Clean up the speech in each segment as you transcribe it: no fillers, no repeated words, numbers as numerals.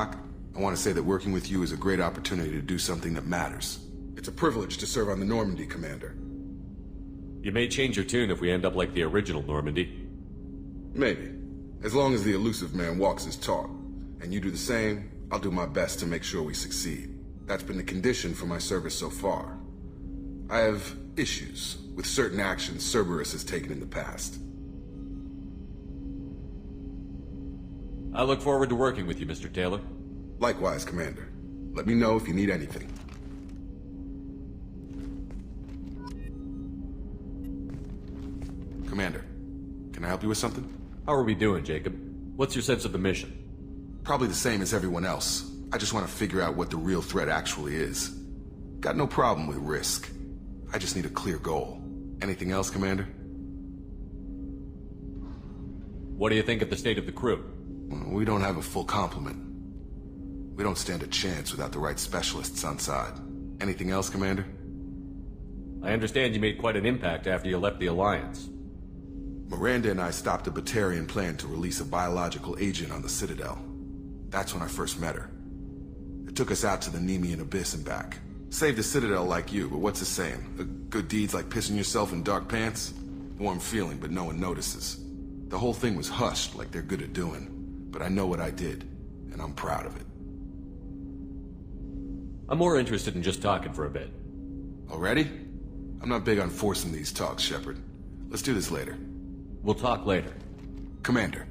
shock, I want to say that working with you is a great opportunity to do something that matters. It's a privilege to serve on the Normandy, Commander. You may change your tune if we end up like the original Normandy. Maybe. As long as the elusive man walks his talk, and you do the same, I'll do my best to make sure we succeed. That's been the condition for my service so far. I have issues with certain actions Cerberus has taken in the past. I look forward to working with you, Mr. Taylor. Likewise, Commander. Let me know if you need anything. Commander, can I help you with something? How are we doing, Jacob? What's your sense of the mission? Probably the same as everyone else. I just want to figure out what the real threat actually is. Got no problem with risk. I just need a clear goal. Anything else, Commander? What do you think of the state of the crew? We don't have a full complement. We don't stand a chance without the right specialists on side. Anything else, Commander? I understand you made quite an impact after you left the Alliance. Miranda and I stopped a Batarian plan to release a biological agent on the Citadel. That's when I first met her. It took us out to the Nemean Abyss and back. Saved the Citadel like you, but what's the saying? A good deed's like pissing yourself in dark pants? Warm feeling, but no one notices. The whole thing was hushed like they're good at doing. But I know what I did, and I'm proud of it. I'm more interested in just talking for a bit. Already? I'm not big on forcing these talks, Shepard. Let's do this later. We'll talk later. Commander.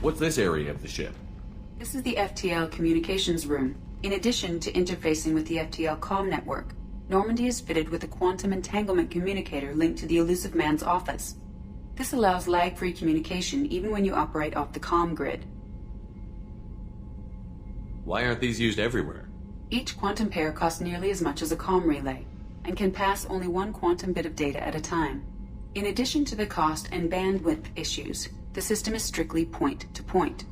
What's this area of the ship? This is the FTL communications room. In addition to interfacing with the FTL comm network, Normandy is fitted with a quantum entanglement communicator linked to the elusive man's office. This allows lag-free communication even when you operate off the comm grid. Why aren't these used everywhere? Each quantum pair costs nearly as much as a comm relay, and can pass only one quantum bit of data at a time. In addition to the cost and bandwidth issues, the system is strictly point-to-point.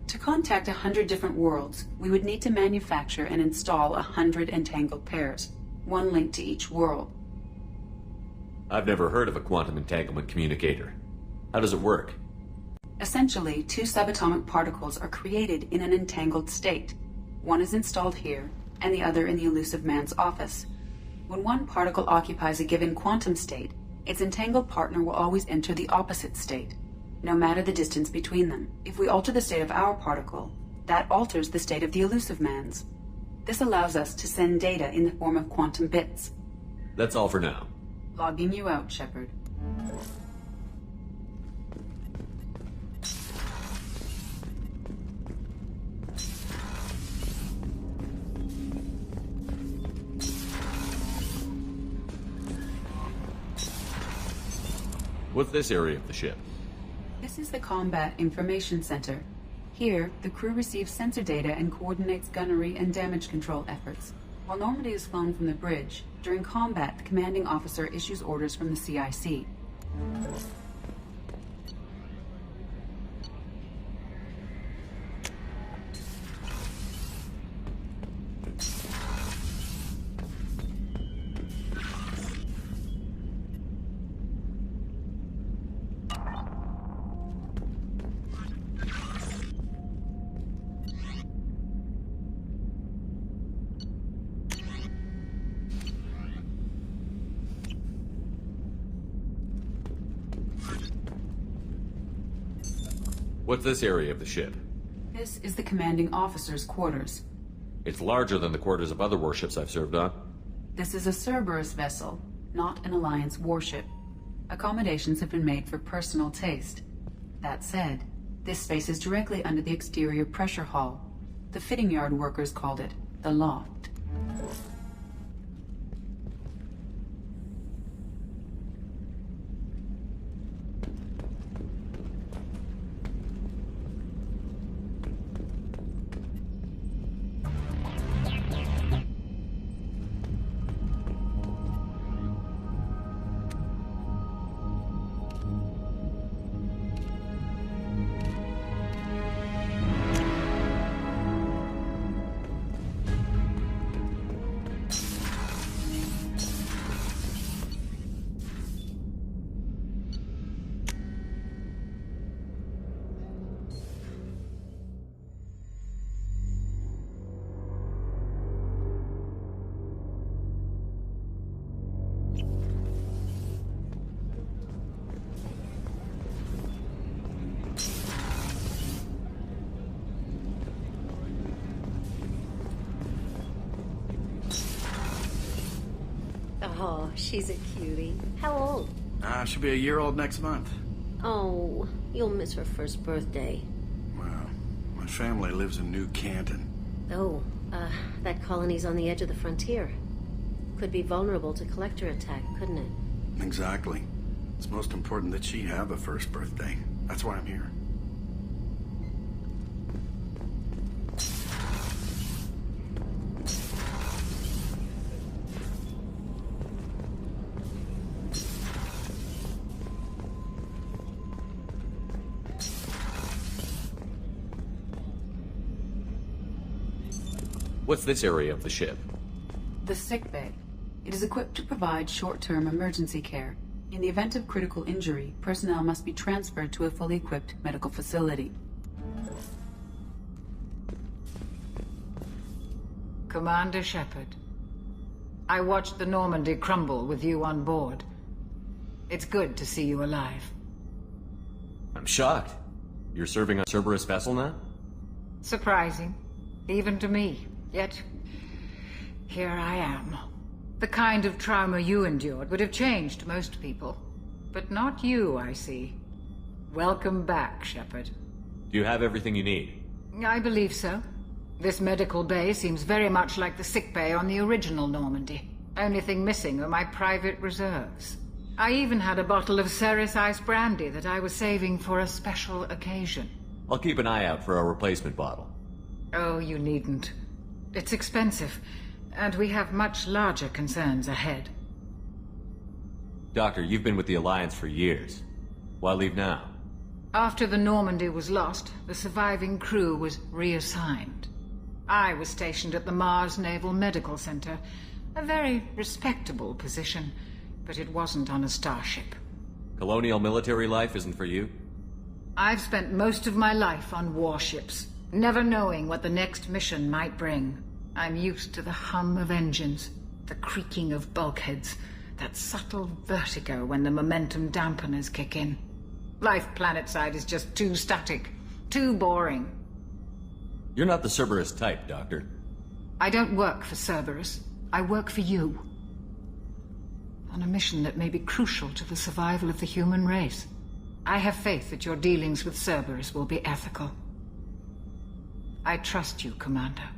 To contact 100 different worlds, we would need to manufacture and install 100 entangled pairs, one link to each world. I've never heard of a quantum entanglement communicator. How does it work? Essentially, two subatomic particles are created in an entangled state. One is installed here, and the other in the elusive man's office. When one particle occupies a given quantum state, its entangled partner will always enter the opposite state, no matter the distance between them. If we alter the state of our particle, that alters the state of the elusive man's. This allows us to send data in the form of quantum bits. That's all for now. Logging you out, Shepard. What's this area of the ship? This is the Combat Information Center. Here, the crew receives sensor data and coordinates gunnery and damage control efforts. While Normandy is flown from the bridge, during combat, the commanding officer issues orders from the CIC. What's this area of the ship? This is the commanding officer's quarters. It's larger than the quarters of other warships I've served on. This is a Cerberus vessel, not an Alliance warship. Accommodations have been made for personal taste. That said, this space is directly under the exterior pressure hull. The fitting yard workers called it the loft. Oh, she's a cutie. How old? She'll be a year old next month. Oh, you'll miss her first birthday. Well, my family lives in New Canton. Oh, that colony's on the edge of the frontier. Could be vulnerable to collector attack, couldn't it? Exactly. It's most important that she have a first birthday. That's why I'm here. What's this area of the ship? The sick bay. It is equipped to provide short-term emergency care. In the event of critical injury, personnel must be transferred to a fully equipped medical facility. Commander Shepard, I watched the Normandy crumble with you on board. It's good to see you alive. I'm shocked. You're serving on a Cerberus vessel now? Surprising, even to me. Yet, here I am. The kind of trauma you endured would have changed most people. But not you, I see. Welcome back, Shepard. Do you have everything you need? I believe so. This medical bay seems very much like the sick bay on the original Normandy. Only thing missing are my private reserves. I even had a bottle of Ceres Ice Brandy that I was saving for a special occasion. I'll keep an eye out for a replacement bottle. Oh, you needn't. It's expensive, and we have much larger concerns ahead. Doctor, you've been with the Alliance for years. Why leave now? After the Normandy was lost, the surviving crew was reassigned. I was stationed at the Mars Naval Medical Center, a very respectable position, but it wasn't on a starship. Colonial military life isn't for you? I've spent most of my life on warships, never knowing what the next mission might bring. I'm used to the hum of engines, the creaking of bulkheads, that subtle vertigo when the momentum dampeners kick in. Life planetside is just too static, too boring. You're not the Cerberus type, Doctor. I don't work for Cerberus. I work for you. On a mission that may be crucial to the survival of the human race. I have faith that your dealings with Cerberus will be ethical. I trust you, Commander.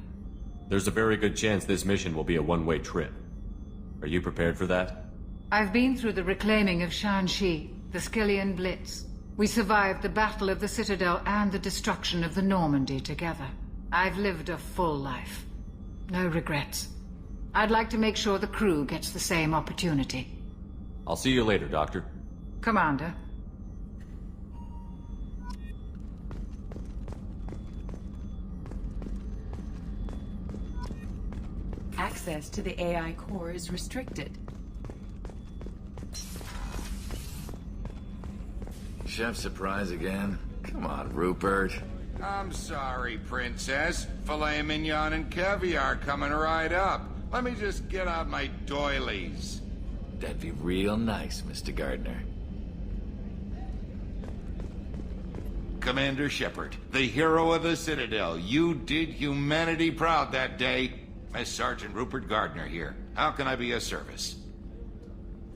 There's a very good chance this mission will be a one-way trip. Are you prepared for that? I've been through the reclaiming of Shanxi, the Skillian Blitz. We survived the Battle of the Citadel and the destruction of the Normandy together. I've lived a full life. No regrets. I'd like to make sure the crew gets the same opportunity. I'll see you later, Doctor. Commander. Access to the AI core is restricted. Chef surprise again? Come on, Rupert. I'm sorry, Princess. Filet mignon and caviar coming right up. Let me just get out my doilies. That'd be real nice, Mr. Gardner. Commander Shepard, the hero of the Citadel. You did humanity proud that day. As Sergeant Rupert Gardner here. How can I be of service?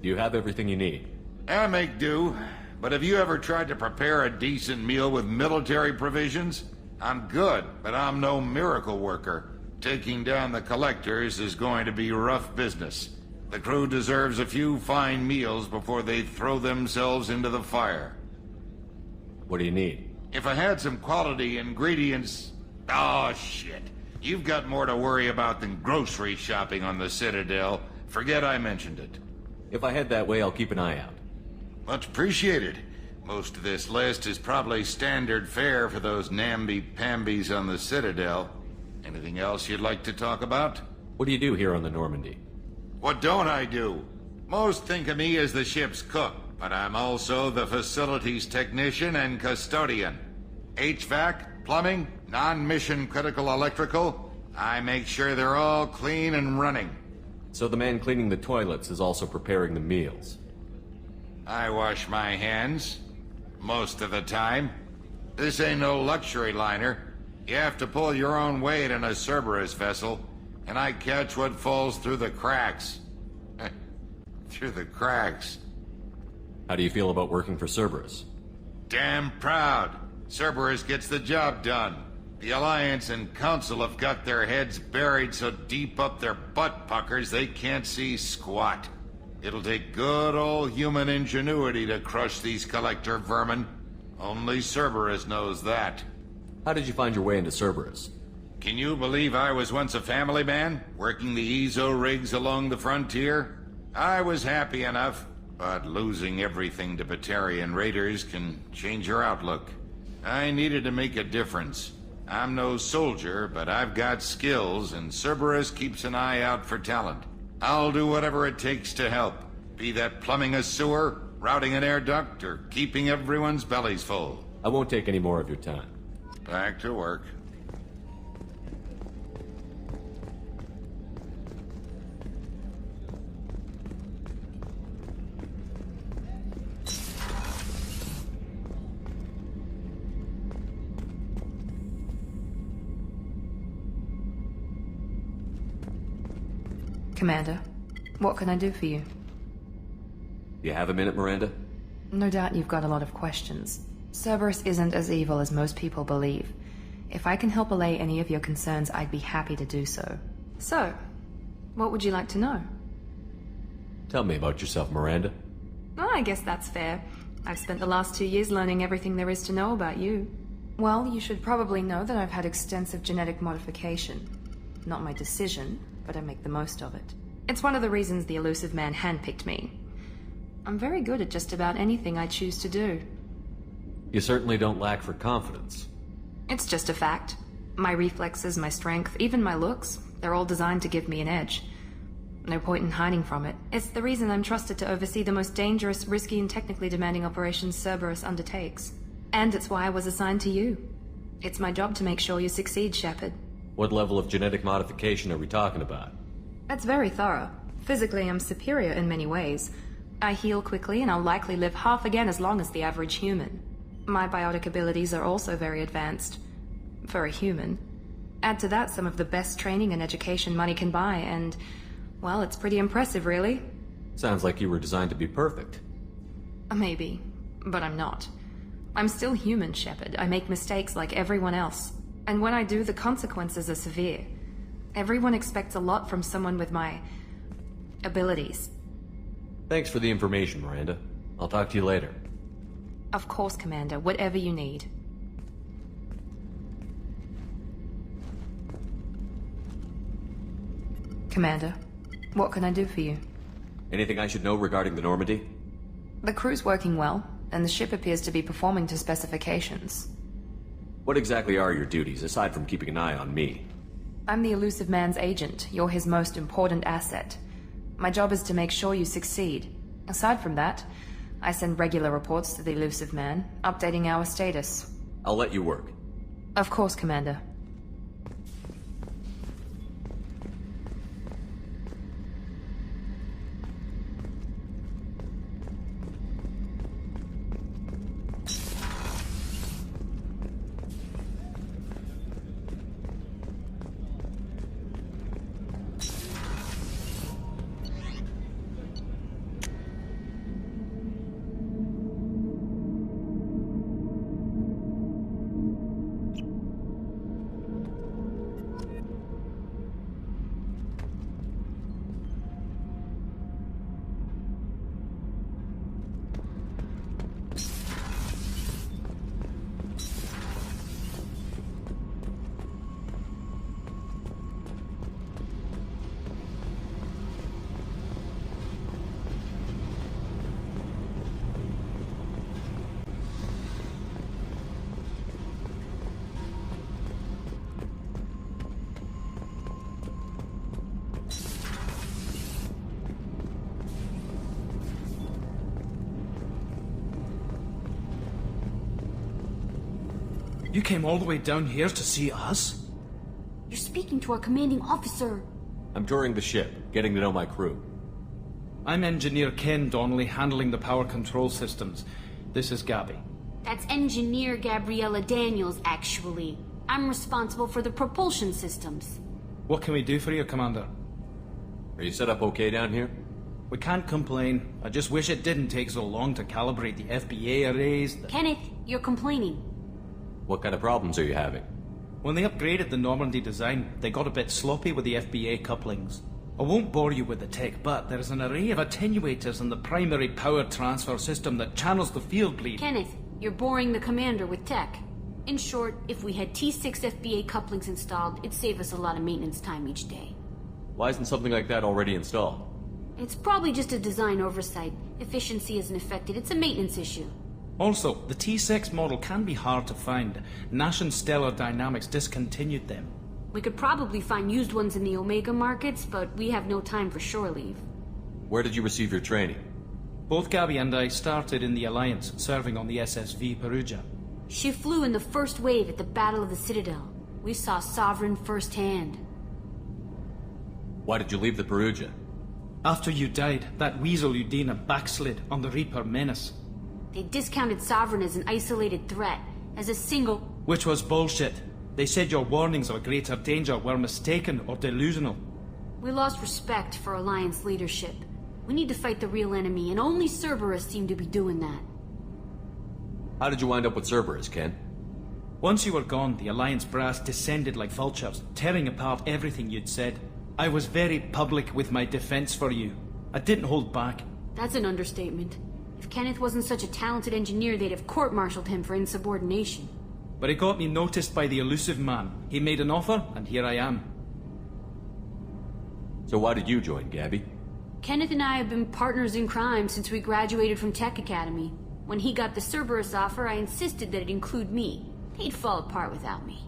Do you have everything you need? I make do. But have you ever tried to prepare a decent meal with military provisions? I'm good, but I'm no miracle worker. Taking down the collectors is going to be rough business. The crew deserves a few fine meals before they throw themselves into the fire. What do you need? If I had some quality ingredients... Oh, shit. You've got more to worry about than grocery shopping on the Citadel. Forget I mentioned it. If I head that way, I'll keep an eye out. Much appreciated. Most of this list is probably standard fare for those namby-pambies on the Citadel. Anything else you'd like to talk about? What do you do here on the Normandy? What don't I do? Most think of me as the ship's cook, but I'm also the facilities technician and custodian. HVAC, plumbing, non-mission critical electrical. I make sure they're all clean and running. So the man cleaning the toilets is also preparing the meals. I wash my hands. Most of the time. This ain't no luxury liner. You have to pull your own weight in a Cerberus vessel, and I catch what falls through the cracks. Through the cracks. How do you feel about working for Cerberus? Damn proud. Cerberus gets the job done. The Alliance and Council have got their heads buried so deep up their butt puckers they can't see squat. It'll take good old human ingenuity to crush these collector vermin. Only Cerberus knows that. How did you find your way into Cerberus? Can you believe I was once a family man, working the EZO rigs along the frontier? I was happy enough, but losing everything to Batarian raiders can change your outlook. I needed to make a difference. I'm no soldier, but I've got skills, and Cerberus keeps an eye out for talent. I'll do whatever it takes to help, be that plumbing a sewer, routing an air duct, or keeping everyone's bellies full. I won't take any more of your time. Back to work. Commander, what can I do for you? You have a minute, Miranda? No doubt you've got a lot of questions. Cerberus isn't as evil as most people believe. If I can help allay any of your concerns, I'd be happy to do so. So, what would you like to know? Tell me about yourself, Miranda. Oh, I guess that's fair. I've spent the last 2 years learning everything there is to know about you. Well, you should probably know that I've had extensive genetic modification. Not my decision, but I make the most of it. It's one of the reasons the elusive man handpicked me. I'm very good at just about anything I choose to do. You certainly don't lack for confidence. It's just a fact. My reflexes, my strength, even my looks, they're all designed to give me an edge. No point in hiding from it. It's the reason I'm trusted to oversee the most dangerous, risky, and technically demanding operations Cerberus undertakes. And it's why I was assigned to you. It's my job to make sure you succeed, Shepard. What level of genetic modification are we talking about? That's very thorough. Physically, I'm superior in many ways. I heal quickly, and I'll likely live half again as long as the average human. My biotic abilities are also very advanced. For a human. Add to that some of the best training and education money can buy, and... well, it's pretty impressive, really. Sounds like you were designed to be perfect. Maybe, but I'm not. I'm still human, Shepard. I make mistakes like everyone else. And when I do, the consequences are severe. Everyone expects a lot from someone with my... abilities. Thanks for the information, Miranda. I'll talk to you later. Of course, Commander. Whatever you need. Commander, what can I do for you? Anything I should know regarding the Normandy? The crew's working well, and the ship appears to be performing to specifications. What exactly are your duties, aside from keeping an eye on me? I'm the elusive man's agent. You're his most important asset. My job is to make sure you succeed. Aside from that, I send regular reports to the elusive man, updating our status. I'll let you work. Of course, Commander. You came all the way down here to see us? You're speaking to our commanding officer. I'm touring the ship, getting to know my crew. I'm Engineer Ken Donnelly, handling the power control systems. This is Gabby. That's Engineer Gabriella Daniels, actually. I'm responsible for the propulsion systems. What can we do for you, Commander? Are you set up okay down here? We can't complain. I just wish it didn't take so long to calibrate the FBA arrays. Kenneth, you're complaining. What kind of problems are you having? When they upgraded the Normandy design, they got a bit sloppy with the FBA couplings. I won't bore you with the tech, but there is an array of attenuators in the primary power transfer system that channels the field bleed. Kenneth, you're boring the commander with tech. In short, if we had T6 FBA couplings installed, it'd save us a lot of maintenance time each day. Why isn't something like that already installed? It's probably just a design oversight. Efficiency isn't affected, it's a maintenance issue. Also, the T6 model can be hard to find. Nash and Stellar Dynamics discontinued them. We could probably find used ones in the Omega markets, but we have no time for shore leave. Where did you receive your training? Both Gabby and I started in the Alliance, serving on the SSV Perugia. She flew in the first wave at the Battle of the Citadel. We saw Sovereign firsthand. Why did you leave the Perugia? After you died, that weasel Udina backslid on the Reaper Menace. They discounted Sovereign as an isolated threat, as a single... Which was bullshit. They said your warnings of a greater danger were mistaken or delusional. We lost respect for Alliance leadership. We need to fight the real enemy, and only Cerberus seemed to be doing that. How did you wind up with Cerberus, Ken? Once you were gone, the Alliance brass descended like vultures, tearing apart everything you'd said. I was very public with my defense for you. I didn't hold back. That's an understatement. If Kenneth wasn't such a talented engineer, they'd have court-martialed him for insubordination. But it got me noticed by the elusive man. He made an offer, and here I am. So why did you join, Gabby? Kenneth and I have been partners in crime since we graduated from Tech Academy. When he got the Cerberus offer, I insisted that it include me. He'd fall apart without me.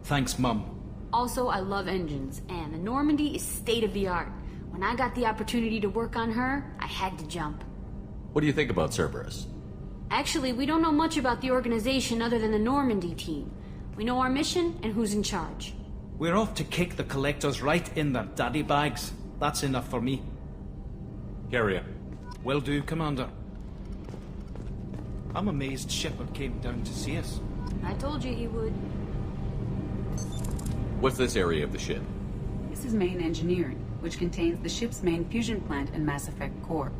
Thanks, Mum. Also, I love engines, and the Normandy is state-of-the-art. When I got the opportunity to work on her, I had to jump. What do you think about Cerberus? Actually, we don't know much about the organization other than the Normandy team. We know our mission and who's in charge. We're off to kick the Collectors right in their daddy bags. That's enough for me. Carrier. Will do, Commander. I'm amazed Shepard came down to see us. I told you he would. What's this area of the ship? This is main engineering, which contains the ship's main fusion plant and masseffect core.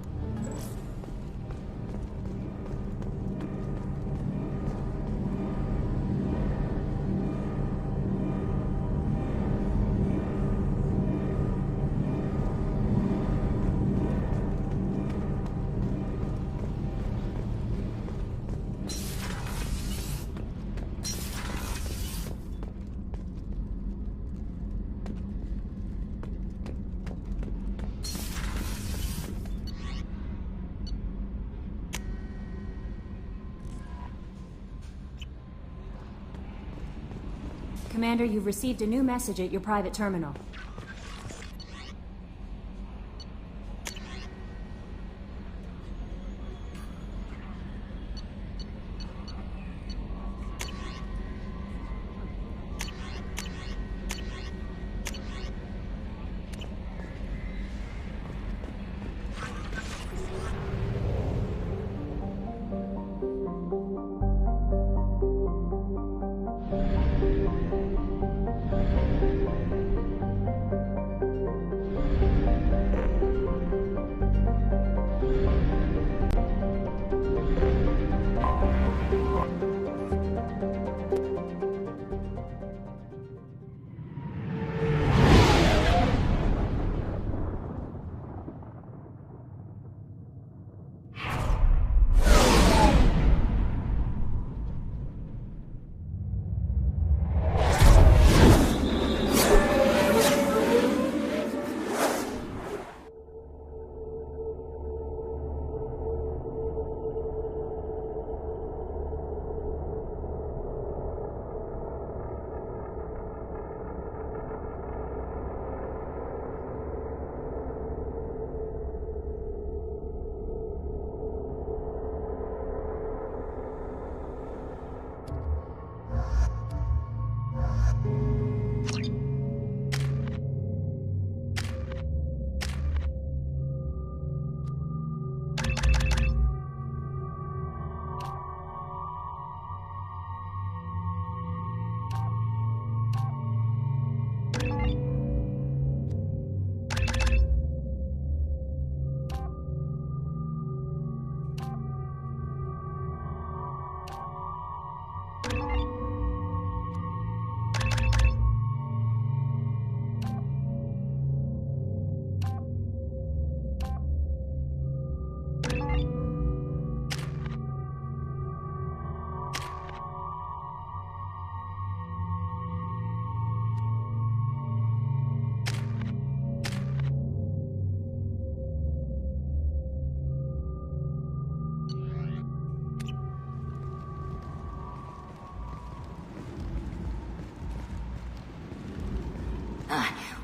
Commander, you've received a new message at your private terminal.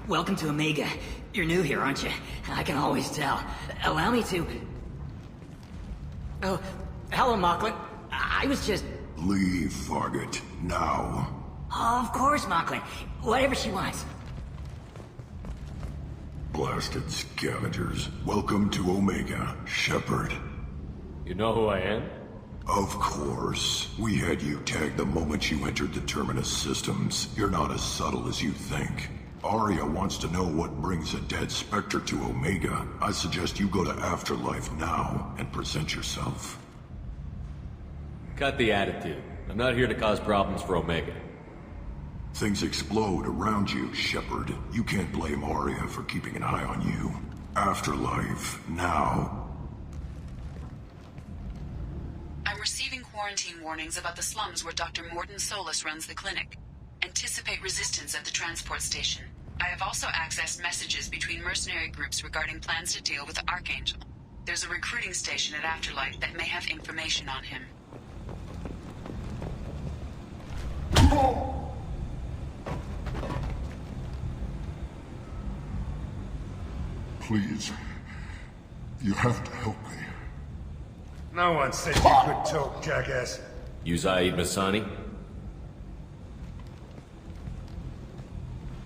Welcome to Omega. You're new here, aren't you? I can always tell. Allow me to... Oh, hello, Mocklin. I was just... Leave, Fargate. Now. Of course, Mocklin. Whatever she wants. Blasted scavengers. Welcome to Omega, Shepard. You know who I am? Of course. We had you tagged the moment you entered the Terminus systems. You're not as subtle as you think. Arya wants to know what brings a dead Spectre to Omega. I suggest you go to Afterlife now and present yourself. Cut the attitude. I'm not here to cause problems for Omega. Things explode around you, Shepard. You can't blame Arya for keeping an eye on you. Afterlife, now. I'm receiving quarantine warnings about the slums where Dr. Mordin Solus runs the clinic. Anticipate resistance at the transport station. I have also accessed messages between mercenary groups regarding plans to deal with the Archangel. There's a recruiting station at Afterlife that may have information on him. Please. You have to help me. No one said you could talk, jackass. You Zaid Masani?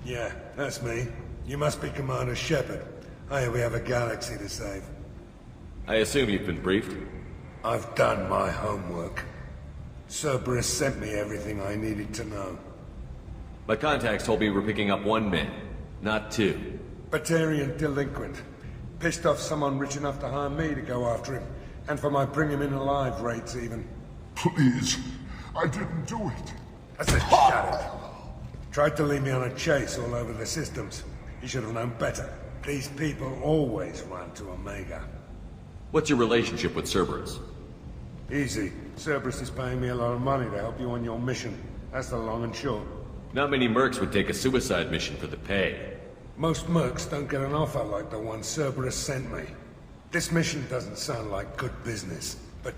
Yeah, that's me. You must be Commander Shepard. I hear we have a galaxy to save. I assume you've been briefed? I've done my homework. Cerberus sent me everything I needed to know. My contacts told me we're picking up one man, not two. Batarian delinquent. Pissed off someone rich enough to hire me to go after him. And for my bring him in alive rates even. Please. I didn't do it. I said shut it. Tried to lead me on a chase all over the systems. He should have known better. These people always run to Omega. What's your relationship with Cerberus? Easy. Cerberus is paying me a lot of money to help you on your mission. That's the long and short. Not many mercs would take a suicide mission for the pay. Most mercs don't get an offer like the one Cerberus sent me. This mission doesn't sound like good business, but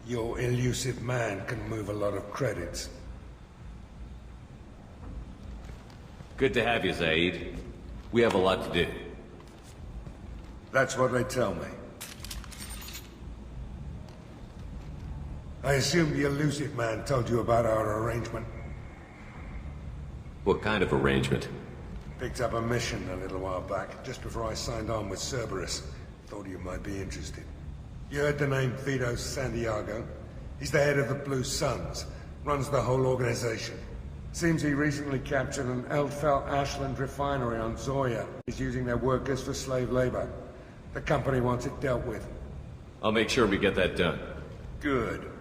your elusive man can move a lot of credits. Good to have you, Zaid. We have a lot to do. That's what they tell me. I assume the elusive man told you about our arrangement. What kind of arrangement? Picked up a mission a little while back, just before I signed on with Cerberus. Thought you might be interested. You heard the name Vito Santiago? He's the head of the Blue Suns, runs the whole organization. Seems he recently captured an Eldfell Ashland refinery on Zoya. He's using their workers for slave labor. The company wants it dealt with. I'll make sure we get that done. Good.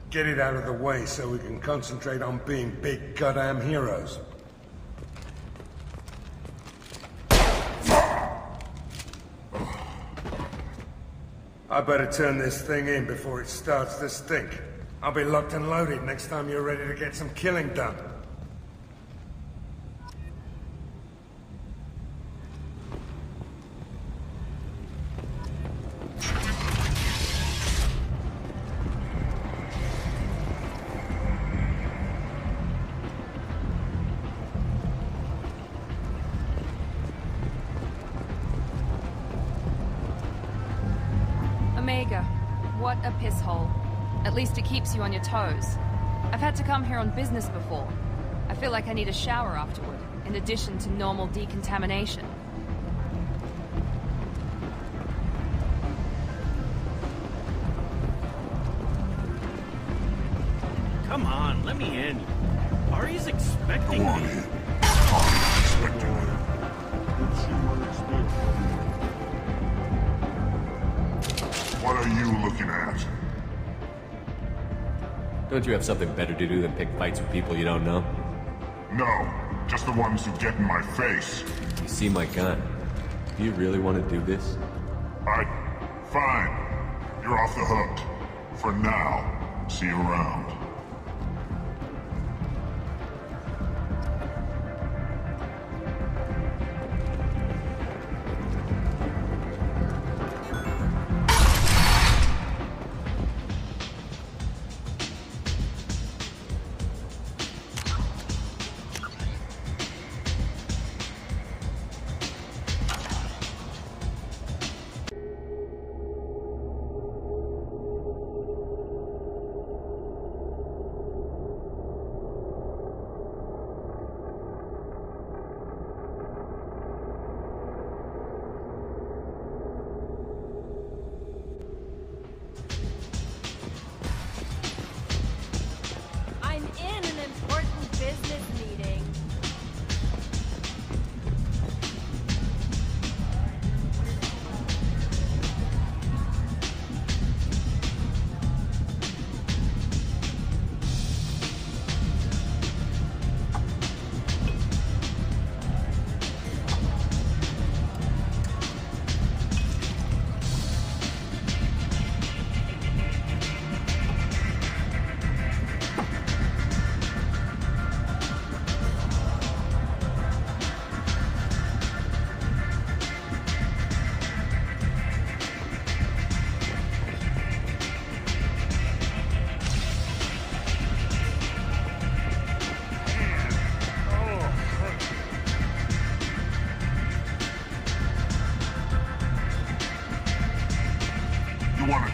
Get it out of the way so we can concentrate on being big goddamn heroes. I better turn this thing in before it starts to stink. I'll be locked and loaded next time you're ready to get some killing done. Omega. What a piss hole. At least it keeps you on your toes. I've had to come here on business before. I feel like I need a shower afterward, in addition to normal decontamination. Come on, let me in. Ari's expecting me. What are you looking at? Don't you have something better to do than pick fights with people you don't know? No, just the ones who get in my face. You see my gun. Do you really want to do this? Fine. You're off the hook. For now. See you around.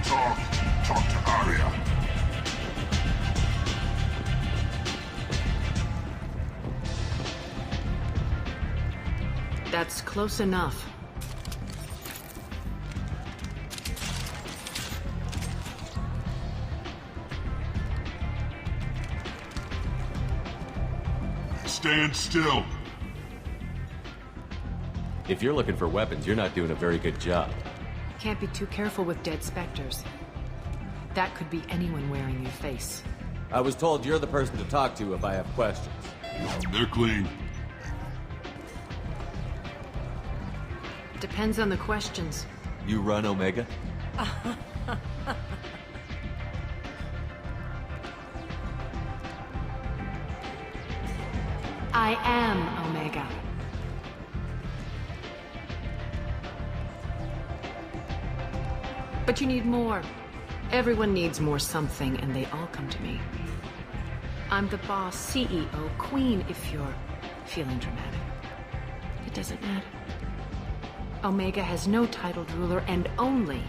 Talk to Arya. That's close enough. Stand still. If you're looking for weapons, you're not doing a very good job. Can't be too careful with dead specters. That could be anyone wearing your face. I was told you're the person to talk to if I have questions. They're clean. Depends on the questions. You run Omega? I am Omega. But you need more. Everyone needs more something, and they all come to me. I'm the boss, CEO, queen, if you're feeling dramatic. It doesn't matter. Omega has no titled ruler and only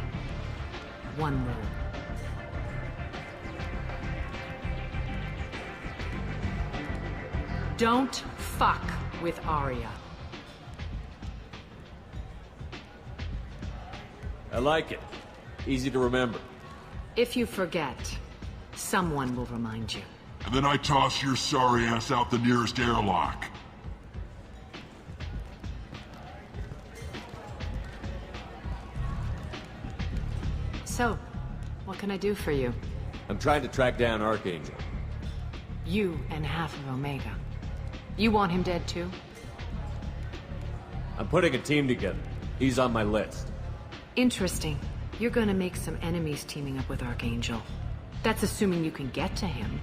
one rule. Don't fuck with Arya. I like it. Easy to remember. If you forget, someone will remind you. And then I toss your sorry ass out the nearest airlock. So, what can I do for you? I'm trying to track down Archangel. You and half of Omega. You want him dead too? I'm putting a team together. He's on my list. Interesting. You're gonna make some enemies teaming up with Archangel. That's assuming you can get to him.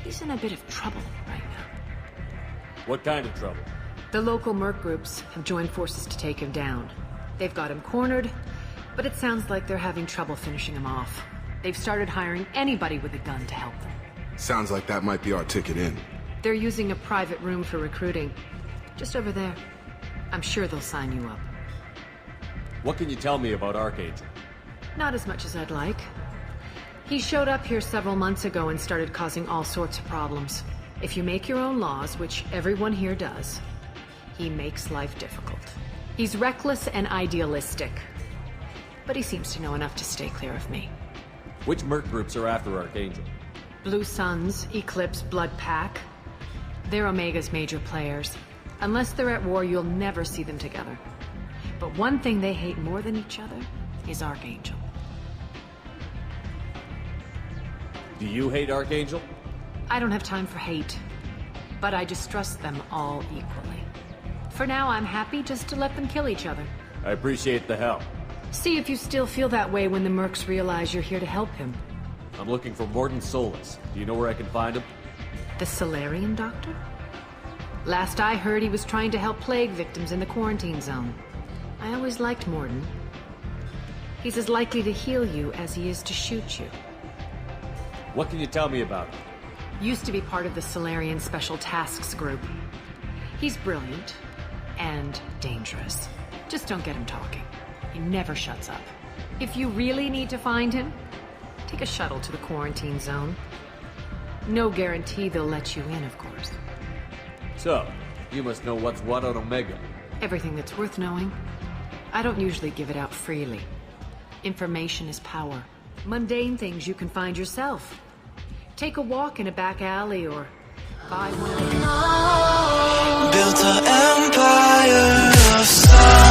He's in a bit of trouble right now. What kind of trouble? The local merc groups have joined forces to take him down. They've got him cornered, but it sounds like they're having trouble finishing him off. They've started hiring anybody with a gun to help them. Sounds like that might be our ticket in. They're using a private room for recruiting. Just over there. I'm sure they'll sign you up. What can you tell me about Archangel? Not as much as I'd like. He showed up here several months ago and started causing all sorts of problems. If you make your own laws, which everyone here does, he makes life difficult. He's reckless and idealistic. But he seems to know enough to stay clear of me. Which merc groups are after Archangel? Blue Suns, Eclipse, Blood Pack. They're Omega's major players. Unless they're at war, you'll never see them together. But one thing they hate more than each other is Archangel. Do you hate Archangel? I don't have time for hate, but I distrust them all equally. For now, I'm happy just to let them kill each other. I appreciate the help. See if you still feel that way when the mercs realize you're here to help him. I'm looking for Morden Solis. Do you know where I can find him? The Solarian doctor? Last I heard, he was trying to help plague victims in the quarantine zone. I always liked Morden. He's as likely to heal you as he is to shoot you. What can you tell me about him? Used to be part of the Solarian Special Tasks Group. He's brilliant and dangerous. Just don't get him talking. He never shuts up. If you really need to find him, take a shuttle to the quarantine zone. No guarantee they'll let you in, of course. So, you must know what's what on Omega. Everything that's worth knowing. I don't usually give it out freely. Information is power. Mundane things you can find yourself. Take a walk in a back alley or buy one of these. Built an empire of stars.